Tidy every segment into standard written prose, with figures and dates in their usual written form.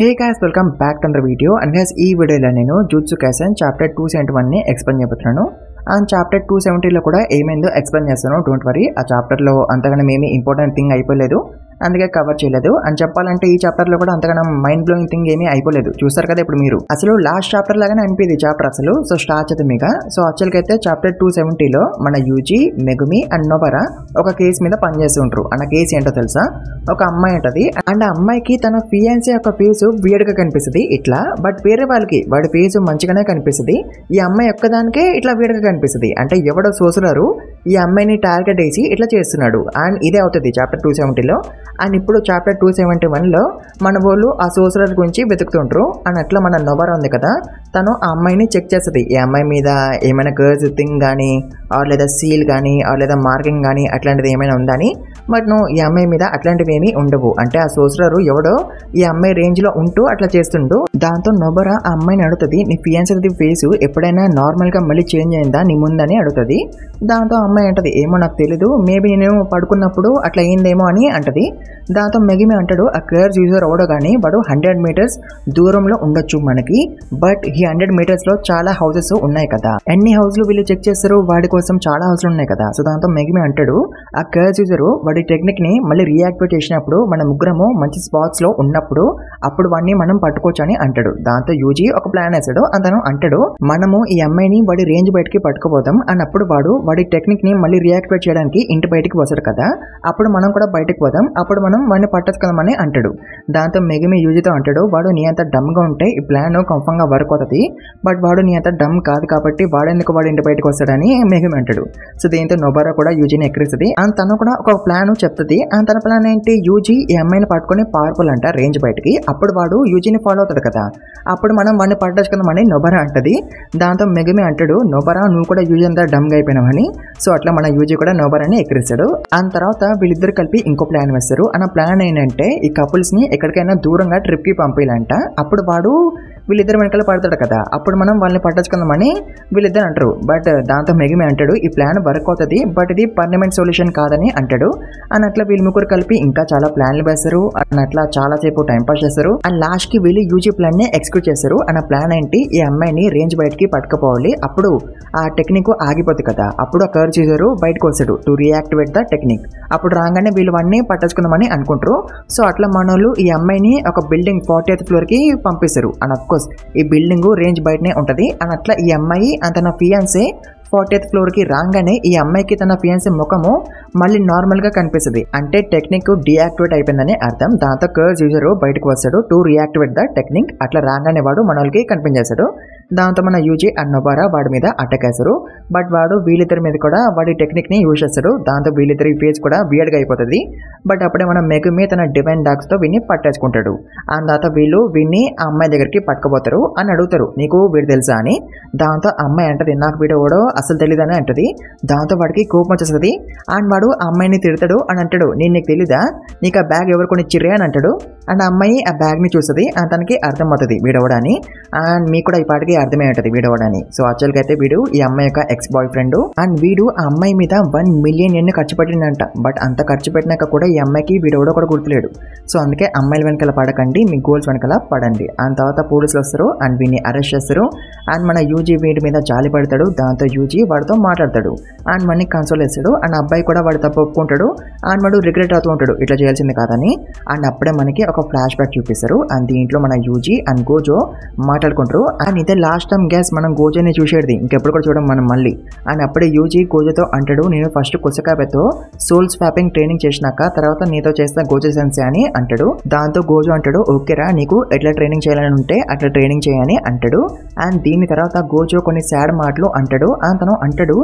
Hey guys, welcome back to the video. And guys, ఈ వీడియోలో నేను జూట్సు కైసెన్ చాప్టర్ 271 ని ఎక్స్ప్లెయిన్ చేయబోతున్నాను. అండ్ చాప్టర్ 270 లో కూడా ఏమైందో ఎక్స్ప్లెయిన్ చేస్తాను. డోంట్ వరీ, ఆ చాప్టర్ లో అంతగానో ఏమీ ఇంపార్టెంట్ థింగ్ అయిపోలేదు, అందుకే కవర్ చేయలేదు. అని చెప్పాలంటే ఈ చాప్టర్ లో కూడా అంతగానో మైండ్ బ్లోయింగ్ థింగ్ ఏమీ అయిపోలేదు. చూస్తారు కదా ఇప్పుడు మీరు, అసలు లాస్ట్ చాప్టర్ లాగానే అనిపించింది చాప్టర్ అసలు. సో స్టార్ట్ చేద్దాం ఇక. సో యాక్చువల్గా అయితే చాప్టర్ 270 లో మన యూజీ, మెగుమి అండ్ నొబరా ఒక కేసు మీద పనిచేస్తూ ఉంటారు. అన్న కేసు ఏంటో తెలుసా? ఒక అమ్మాయి ఉంటది అండ్ ఆ అమ్మాయికి తన ఫియాన్సీ యొక్క ఫేసు వియర్డ్ గా కనిపిస్తుంది ఇట్లా, బట్ వేరే వాళ్ళకి వాడి ఫేసు మంచిగానే కనిపిస్తుంది. ఈ అమ్మాయి ఒక్కదానికే ఇట్లా వియర్డ్ గా కనిపిస్తుంది. అంటే ఎవడో సోసురారు ఈ అమ్మాయిని టార్గెట్ వేసి ఇట్లా చేస్తున్నాడు. అండ్ ఇదే అవుతుంది చాప్టర్ 270లో. అండ్ ఇప్పుడు చాప్టర్ 271లో మన వాళ్ళు ఆ సోసురార్ గురించి వెతుకుతుంటారు. అండ్ అట్లా మన నొబరా ఉంది కదా, తను ఆ అమ్మాయిని చెక్ చేస్తుంది. ఈ అమ్మాయి మీద ఏమైనా గర్ల్స్ థింగ్ కానీ ఆర్ లేదా సీల్ కానీ ఆర్ లేదా మార్కింగ్ కానీ అట్లాంటిది ఏమైనా ఉందని. బట్ నువ్వు ఈ అమ్మాయి మీద అట్లాంటివి ఏమీ ఉండవు. అంటే ఆ సోసురారు ఎవడో ఈ అమ్మాయి రేంజ్ లో ఉంటూ అట్లా చేస్తుండు. దాంతో నొబరా ఆ అమ్మాయిని అడుగుతుంది, నీ ఫియాన్సీ ఫేసు ఎప్పుడైనా నార్మల్ గా మళ్ళీ చేంజ్ అయిందా నీ ముందని అడుగుతుంది. దాంతో అమ్మాయి అంటది, ఏమో నాకు తెలీదు, మేబీ నేను పడుకున్నప్పుడు అట్లా అయిందేమో అని అంటది. దాంతో మెగిమి అంటాడు, ఆ కర్స్ యూజర్ అవడో కానీ వాడు 100 మీటర్స్ దూరంలో ఉండొచ్చు మనకి, బట్ ఈ 100 మీటర్స్ లో చాలా హౌసెస్ ఉన్నాయి కదా, ఎన్ని హౌస్లు వీళ్ళు చెక్ చేస్తారు, వాడి కోసం చాలా హౌస్లు ఉన్నాయి కదా. సో దాంతో మెగిమి అంటాడు, ఆ కర్స్ యూజర్ వాడి టెక్నిక్ ని మళ్ళీ రియాక్టివేట్ చేసినప్పుడు మన ముగ్గురము మంచి స్పాట్స్ లో ఉన్నప్పుడు అప్పుడు వాడిని మనం పట్టుకోవచ్చు అని అంటాడు. దాంతో యూజీ ఒక ప్లాన్ వేసాడు. అతను అంటాడు, మనము ఈ అమ్మాయిని వాడి రేంజ్ బయటికి పట్టుకోపోదాం అన్నప్పుడు వాడి టెక్నిక్ ని మళ్ళీ రియాక్టివేట్ చేయడానికి ఇంటి బయటికి వస్తాడు కదా, అప్పుడు మనం కూడా బయటకు పోదాం, అప్పుడు మనం వాడిని పట్టేసుకుందామని అంటాడు. దాంతో మెగిమి యూజీతో అంటాడు, వాడు నీ అంత డమ్ గా ఉంటే ఈ ప్లాన్ కన్ఫర్మ్ గా వర్క్ అవుతుంది, బట్ వాడు నీ అంత డమ్ కాదు కాబట్టి వాడెందుకు వాడు ఇంటి బయటకు వస్తాడని మెగిమి అంటాడు. సో దీంతో నొబరా కూడా యూజీని ఎక్కిరిస్తుంది. అండ్ తను కూడా ఒక ప్లాన్ చెప్తుంది. అండ్ తన ప్లాన్ ఏంటి, యూజీ ఈ అమ్మాయిని పట్టుకుని పార్పుల్ అంట రేంజ్ బయటికి, అప్పుడు వాడు యూజీని ఫాలో అవుతాడు కదా, అప్పుడు మనం వాడిని పట్టేసుకుందామని నొబరా అంటది. దాంతో మెగిమి అంటాడు, నొబరా నువ్వు కూడా యూజీ అంతా డమ్ గా అయిపోయినావని. సో అట్లా మన యూజీ కూడా నొబరాని ఎక్కిరిస్తాడు. అండ్ తర్వాత వీళ్ళిద్దరు కలిపి ఇంకో ప్లాన్ వేస్తారు. అన్న ప్లాన్ ఏంటంటే ఈ కపుల్స్ ని ఎక్కడికైనా దూరంగా ట్రిప్ కి పంపించాలంట. అప్పుడు వాడు వీళ్ళిద్దరు వెనకాల పడతాడు కదా, అప్పుడు మనం వాళ్ళని పట్టేసుకుందామని వీళ్ళిద్దరు అంటారు. బట్ దాంతో మెగిమి అంటాడు, ఈ ప్లాన్ వర్క్ అవుతుంది, బట్ ఇది పర్మనెంట్ సొల్యూషన్ కాదని అంటాడు. అండ్ అట్లా వీళ్ళు ముగ్గురు కలిపి ఇంకా చాలా ప్లాన్లు వేస్తారు. అండ్ అట్లా చాలా సేపు టైం పాస్ చేస్తారు. అండ్ లాస్ట్ కి వీళ్ళు యూజీ ప్లాన్ ని ఎక్స్క్యూట్ చేస్తారు. అన్న ప్లాన్ ఏంటి, ఈ అమ్మాయిని రేంజ్ బయటికి పట్టుకుపోవాలి, అప్పుడు ఆ టెక్నిక్ ఆగిపోతుంది కదా, అప్పుడు ఆ కర్వ్ చేసారు బయటకు వస్తాడు టు రియాక్టివేట్ ద టెక్నిక్. అప్పుడు రాగానే వీళ్ళు వాడిని పట్టేసుకుందామని అనుకుంటారు. సో అట్లా మనోళ్ళు ఈ అమ్మాయిని ఒక బిల్డింగ్ 40th ఫ్లోర్ కి పంపిస్తారు. అండ్ అఫ్ కోర్స్ ఈ బిల్డింగ్ రేంజ్ బయటనే ఉంటది. అండ్ అట్లా ఈ అమ్మాయి అండ్ తన ఫియాన్సీ 40th ఫ్లోర్ కి రాగానే ఈ అమ్మాయికి తన ఫియాన్సీ ముఖము మళ్ళీ నార్మల్ గా కనిపిస్తుంది. అంటే టెక్నిక్ డియాక్టివేట్ అయిపోయిందని అర్థం. దాంతో కర్స్ యూజర్ బయటకు వస్తాడు టు రియాక్టివేట్ ద టెక్నిక్. అట్లా రాగానే వాడు మన వాళ్ళకి కనిపించేస్తాడు. దాంతో మన యూజీ అండ్ నొబరా వాడి మీద అటాక్ చేస్తారు. బట్ వాడు వీళ్ళిద్దరి మీద కూడా వాడి టెక్నిక్ ని యూజ్ చేస్తాడు. దాంతో వీళ్ళిద్దరి ఫేస్ కూడా వియర్డ్ గా అయిపోతుంది. బట్ అప్పుడే మన మెగుమి తన డివైన్ డాగ్స్ తో వీడిని పట్టేసుకుంటాడు. అండ్ తర్వాత వీళ్ళు వీడిని ఆ అమ్మాయి దగ్గరికి పట్టుకుపోతారు. అని అడుగుతారు, నీకు వీడు తెలుసా అని. దాంతో అమ్మాయి అంటది, నాకు వీడు కూడా అసలు తెలియదని అంటది. దాంతో వాడికి కోపం వచ్చేస్తుంది. అండ్ వాడు ఆ అమ్మాయిని తిడతాడు. అని అంటాడు, నేను నీకు తెలీదా, నీకు ఆ బ్యాగ్ ఎవరు కొనిచ్చిర్రే అని అంటాడు. అండ్ ఆ అమ్మాయి ఆ బ్యాగ్ ని చూస్తుంది. అండ్ తనకి అర్థం అవుతుంది వీడవడాని. అండ్ మీకు కూడా ఈ పాటికి అర్థమే ఉంటుంది వీడవడాని. సో యాక్చువల్గా అయితే వీడు ఈ అమ్మాయి యొక్క ఎక్స్ బాయ్ ఫ్రెండ్. అండ్ వీడు ఆ అమ్మాయి మీద 1 మిలియన్ ఎన్ని ఖర్చు పెట్టిందంట. బట్ అంత ఖర్చు పెట్టినాక కూడా ఈ అమ్మాయికి వీడెవడో కూడా గుర్తులేడు. సో అందుకే అమ్మాయిల వెనకాల పడకండి, మీ గోల్స్ వెనకాల పడండి. అండ్ తర్వాత పోలీసులు వస్తారు అండ్ వీడిని అరెస్ట్ చేస్తారు. అండ్ మన యూజీ వీడి మీద జాలి పడతాడు. దాంతో యూజీ వాడితో మాట్లాడతాడు అండ్ మనని కన్సోల్ చేస్తాడు. అండ్ అబ్బాయి కూడా వాడు తప్పు ఒప్పుకుంటాడు. అండ్ వాడు రిగ్రెట్ అవుతూ ఉంటాడు ఇట్లా చేయాల్సింది కాదని. అండ్ అప్పుడే మనకి ఒక ఫ్లాష్ బ్యాక్ చూపిస్తారు. అండ్ దీంట్లో మన యూజీ అండ్ గోజో మాట్లాడుకుంటారు. అండ్ ఇదే లాస్ట్ టైం గ్యాస్ మనం గోజోని చూసేది, ఇంకెప్పుడు కూడా చూడడం మనం మళ్ళీ. అండ్ అప్పుడే యూజీ గోజోతో అంటాడు, నేను ఫస్ట్ కుసకాబెతో సోల్ స్వాపింగ్ ట్రైనింగ్ చేసినాక తర్వాత నీతో చేస్తా గోజో సెన్సే అని అంటాడు. దాంతో గోజో అంటాడు, ఓకేరా, నీకు ఎట్లా ట్రైనింగ్ చేయాలని ఉంటే అట్లా ట్రైనింగ్ చేయని అంటాడు. అండ్ దీని తర్వాత గోజో కొన్ని సాడ్ మాటలు అంటాడు. అండ్ తను అంటాడు,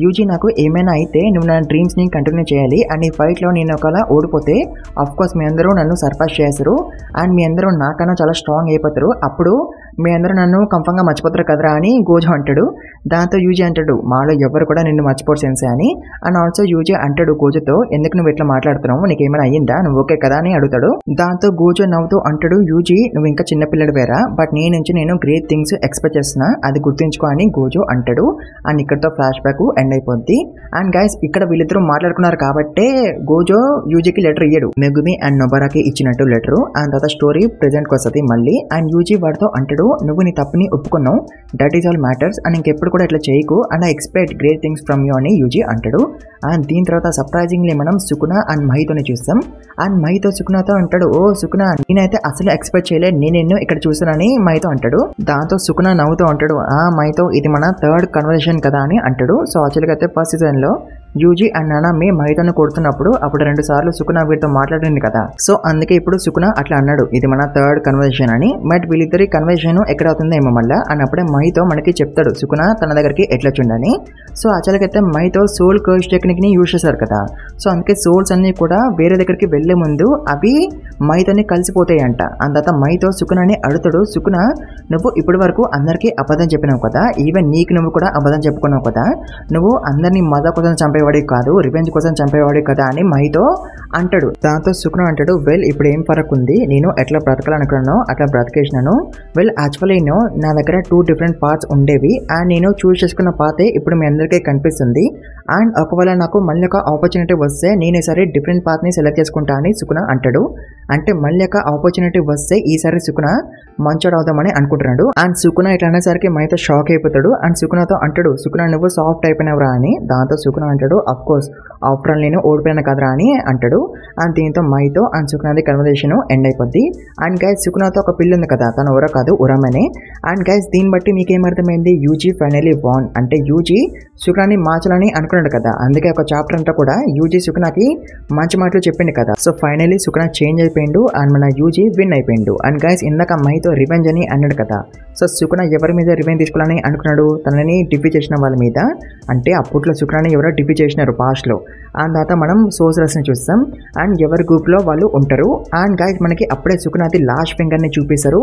యూజీ నాకు ఏమైనా అయితే నువ్వు నా డ్రీమ్స్ ని కంటిన్యూ చేయాలి. అండ్ ఈ ఫైట్ లో నేను ఒకలా ఓడిపోతే అఫ్ కోర్స్ మీ అందరూ నన్ను సర్పాస్ చేస్తారు. అండ్ మీ అందరూ నాకన్నా చాలా స్ట్రాంగ్ అయిపోతారు. అప్పుడు మీ అందరూ నన్ను కన్ఫర్మ్ గా మర్చిపోతారు కదరా అని గోజో అంటాడు. దాంతో యూజీ అంటాడు మాలో ఎవరు కూడా నిన్ను మర్చిపోరు సెన్సే అని. అండ్ ఆల్సో యూజీ అంటాడు గోజోతో ఎందుకు నువ్వు ఇట్లా మాట్లాడుతున్నావు, నీకేమైనా అయ్యిందా, నువ్వు ఓకే కదా అని అడుగుతాడు. దాంతో గోజో నవ్వుతూ అంటాడు యూజీ నువ్వు ఇంకా చిన్నపిల్లడు వేరా, బట్ నీ నుంచి నేను గ్రేట్ థింగ్స్ ఎక్స్పెక్ట్ చేస్తున్నా, అది గుర్తుంచుకో అని గోజో అంటాడు. అండ్ ఇక్కడతో ఫ్లాష్ బ్యాక్ ఎండ్ అయిపోద్ది. అండ్ గైస్ ఇక్కడ వీళ్ళిద్దరూ మాట్లాడుకున్నారు కాబట్టే గోజో యూజీకి లెటర్ ఇయ్యడు, మెగుమి అండ్ నొబరాకి ఇచ్చినట్టు లెటరు. అండ్ తర్వాత స్టోరీ ప్రెజెంట్కి వస్తుంది మళ్ళీ. అండ్ యూజీ వాడితో అంటాడు నువ్వు నీ తప్పుని ఒప్పుకున్నావు, that is all matters, and ఇంకెప్పుడు కూడా ఇట్లా చేయకు, and I expect great things from you అని యూజీ అంటాడు. అండ్ దీని తర్వాత సర్ప్రైజింగ్లీ మనం సుకున అండ్ మహితోని చూస్తాం. అండ్ మహితో సుకునతో అంటాడు ఓ సుకున నేనైతే అసలు ఎక్స్పెక్ట్ చేయలేదు, నేను ఇక్కడ చూసానని మహితో అంటాడు. దాంతో సుకున నవ్వుతూ అంటాడు మహితో ఇది మన థర్డ్ కన్వర్సేషన్ కదా అని అంటాడు. సో యాక్చువల్గా అయితే ఫస్ట్ సీజన్లో యూజీ అండ్ నానామి మహితను కొడుతున్నప్పుడు అప్పుడు 2 సార్లు సుకున వీరితో మాట్లాడింది కదా, సో అందుకే ఇప్పుడు సుకున అట్లా అన్నాడు ఇది మన థర్డ్ కన్వర్సేషన్ అని. బట్ వీళ్ళిద్దరి కన్వర్సేషన్ ఎక్కడ అవుతుందో ఏమో మళ్ళీ. అండ్ అప్పుడే మహితో మనకి చెప్తాడు సుకున తన దగ్గరికి ఎట్లా వచ్చిండని. సో యాక్చువల్గా అయితే మహితో సోల్ కర్స్ టెక్నిక్ ని యూజ్ చేశారు కదా, సో అందుకే సోల్స్ అన్ని కూడా వేరే దగ్గరికి వెళ్లే ముందు అవి మహితోని కలిసిపోతాయి అంట. అండ్ తర్వాత మహితో సుకునని అడుగుతాడు సుకున నువ్వు ఇప్పటి వరకు అందరికీ అబద్ధం చెప్పినావు కదా, ఈవెన్ నీకు నువ్వు కూడా అబద్ధం చెప్పుకున్నావు కదా, నువ్వు అందరినీ మజా కోసం చంపేవాడి కాదు, రివెంజ్ కోసం చంపేవాడి కదా అని మహితో అంటాడు. దాంతో సుకున అంటాడు వెల్ ఇప్పుడు ఏం ఫరక్ ఉంది, నేను ఎట్లా బ్రతకాలనుకున్నానో అట్లా బ్రతికేసినాను. వెల్ యాక్చువల్లీ నా దగ్గర 2 డిఫరెంట్ పార్ట్స్ ఉండేవి అండ్ నేను చూస్ చేసుకున్న పాతే ఇప్పుడు మీ అందరికీ కనిపిస్తుంది. అండ్ ఒకవేళ నాకు మళ్ళీ ఒక ఆపర్చునిటీ వస్తే నేను ఈసారి డిఫరెంట్ పాత్ని సెలెక్ట్ చేసుకుంటా అని సుకున అంటాడు. అంటే మళ్ళీ ఒక ఆపర్చునిటీ వస్తే ఈసారి సుకున మంచోడు అవుదామని అనుకుంటున్నాడు. అండ్ సుకున ఇట్లా అనేసరికి మహితో షాక్ అయిపోతాడు. అండ్ సుకునతో అంటాడు సుకున నువ్వు సాఫ్ట్ అయిపోయినవరా అని. దాంతో సుకున అంటాడు అఫ్ కోర్స్ ఆఫ్టర్ నేను ఓడిపోయినా కదరా అని అంటాడు. అండ్ దీంతో మహితో అండ్ సుకునది కన్వర్సేషన్ ఎండ్ అయిపోద్ది. అండ్ గైస్ సుకునతో ఒక పిల్ల ఉంది కదా, తను ఎవరో కాదు ఉరామనే. అండ్ గైస్ దీన్ని బట్టి మీకేమర్థమైంది యూజీ ఫైనలీ వాన్, అంటే యూజీ సుకునాని మార్చాలని అనుకున్నాడు కదా, అందుకే ఒక చాప్టర్ అంతా కూడా యూజీ సుకునాకి మంచి మాటలు చెప్పిండు కదా. సో ఫైనలీ సుకున చేంజ్ అయిపోయిండు అండ్ మన యూజీ విన్ అయిపోయిండు. అండ్ గైస్ ఇందాక మహితో రివెంజ్ అని అన్నాడు కదా, సో సుకున ఎవరి మీద రివెంజ్ తీసుకోవాలని అనుకున్నాడు, తనని డిఫీట్ చేసిన వాళ్ళ మీద. అంటే అప్పట్లో సుకునాని ఎవరో డిఫీట్ చేసినారు పాస్ట్ లో. అండ్ తర్వాత మనం సోర్సర్స్ ని చూస్తాం అండ్ ఎవరి గ్రూప్ లో వాళ్ళు ఉంటారు. అండ్ గైస్ మనకి అప్పుడే సుకునాది లాస్ట్ ఫింగర్ ని చూపిస్తారు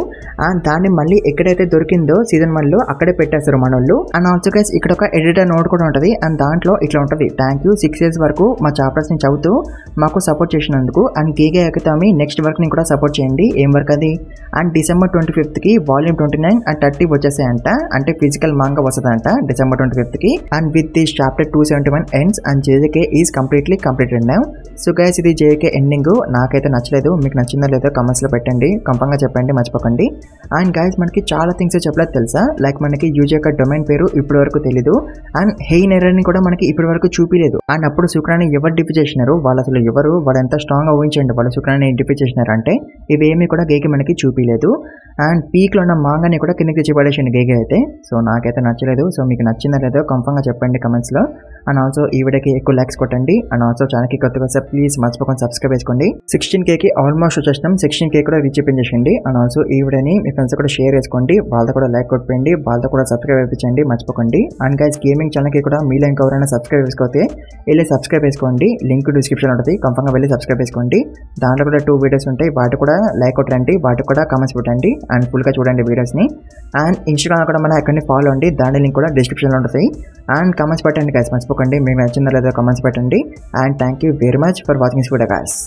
అండ్ దాన్ని మళ్ళీ ఎక్కడైతే దొరికిందో సీజన్ 1 లో అక్కడే పెట్టేస్తారు మనోళ్ళు. అండ్ ఆల్సో గైస్ ఇక్కడ ఒక ఎడిటర్ నోట్ కూడా ఉంటుంది అండ్ దాంట్లో ఇట్లా ఉంటుంది థ్యాంక్ యూ 6 years వరకు మా చాప్టర్స్ ని చదువుతూ మాకు సపోర్ట్ చేసినందుకు. అండ్ గీగే ఎకతామి నెక్స్ట్ వర్క్ ని కూడా సపోర్ట్ చేయండి. ఏం వర్క్ అది, అండ్ December 25th కి వాల్యూమ్ 29 and 30 వచ్చేసాయంట, అంటే ఫిజికల్ మాంగా వస్తుందంట December 25th కి. And with this chapter 271 ends and JK is completely completed now. So guys ఇది JK ఎండింగ్ నాకైతే నచ్చలేదు, మీకు నచ్చిందో లేదో కమెంట్స్ లో పెట్టండి, కంపంగా చెప్పండి మర్చిపోకండి. అండ్ గైస్ మనకి చాలా థింగ్స్ చెప్పలేదు తెలుసా, లైక్ మనకి యూజీ యొక్క డొమైన్ పేరు ఇప్పటి వరకు తెలీదు అండ్ హెయిన్ ఎర్రర్ ని కూడా మనకి ఇప్పటి వరకు చూపిలేదు. అండ్ అప్పుడు సుకునాని ఎవరు డిఫీ చేసినారు, వాళ్ళు అసలు ఎవరు, వాడు ఎంత స్ట్రాంగ్ గా ఊహించండి వాళ్ళు సుకునాని డిఫీ చేసినారు అంటే ఇవేమీ కూడా గేకి మనకి చూపిలేదు. అండ్ పీక్ లో ఉన్న మాంగాని కూడా కిందకి తెచ్చి పడేసింది గేగే అయితే. సో నాకైతే నచ్చలేదు. సో మీకు నచ్చిందో లేదో కంఫర్మ్ గా చెప్పండి కమెంట్స్ లో. అండ్ ఆల్సో ఈ వీడియోకి ఎక్కువ లైక్స్ కొట్టండి. అండ్ ఆల్సో ఛానల్కి కొత్తగా వస్తే ప్లీజ్ మర్చిపోకుండా సబ్స్క్రైబ్ చేసుకోండి. 16K కి ఆల్మోస్ట్ వచ్చేసినాం, 16K కూడా రీచ్ చేయండి. అండ్ ఆల్సో ఈ వీడియోని మీ ఫ్రెండ్స్ కూడా షేర్ చేసుకోండి, వాళ్ళతో కూడా లైక్ కొట్టండి, వాళ్ళతో కూడా సబ్స్క్రైబ్ అయిపోయించండి మర్చిపోకండి. అండ్ గైస్ గేమింగ్ ఛానల్కి కూడా మీలో ఇంకెవరైనా సబ్స్క్రైబ్ చేసుకోతే వెళ్ళి సబ్స్క్రైబ్ చేసుకోండి, లింక్ డిస్క్రిప్షన్ ఉంటుంది, కంఫర్మ్గా వెళ్ళి సబ్స్క్రైబ్ చేసుకోండి. దాంట్లో కూడా 2 వీడియోస్ ఉంటాయి, వాటి కూడా లైక్ కొట్టండి, వాటికి కూడా కామెంట్స్ పెట్టండి అండ్ ఫుల్గా చూడండి వీడియోస్ని. అండ్ ఇన్స్టాగ్రామ్ కూడా మన అకౌంట్ని ఫాలో అండి, దాని లింక్ కూడా డిస్క్రిప్షన్లో ఉంటుంది. అండ్ కామెంట్స్ పెట్టండి గైస్ మర్చిపోకండి, మీకు నచ్చిందో లేదో కామెంట్స్ పెట్టండి. And thank you very much for watching this video guys.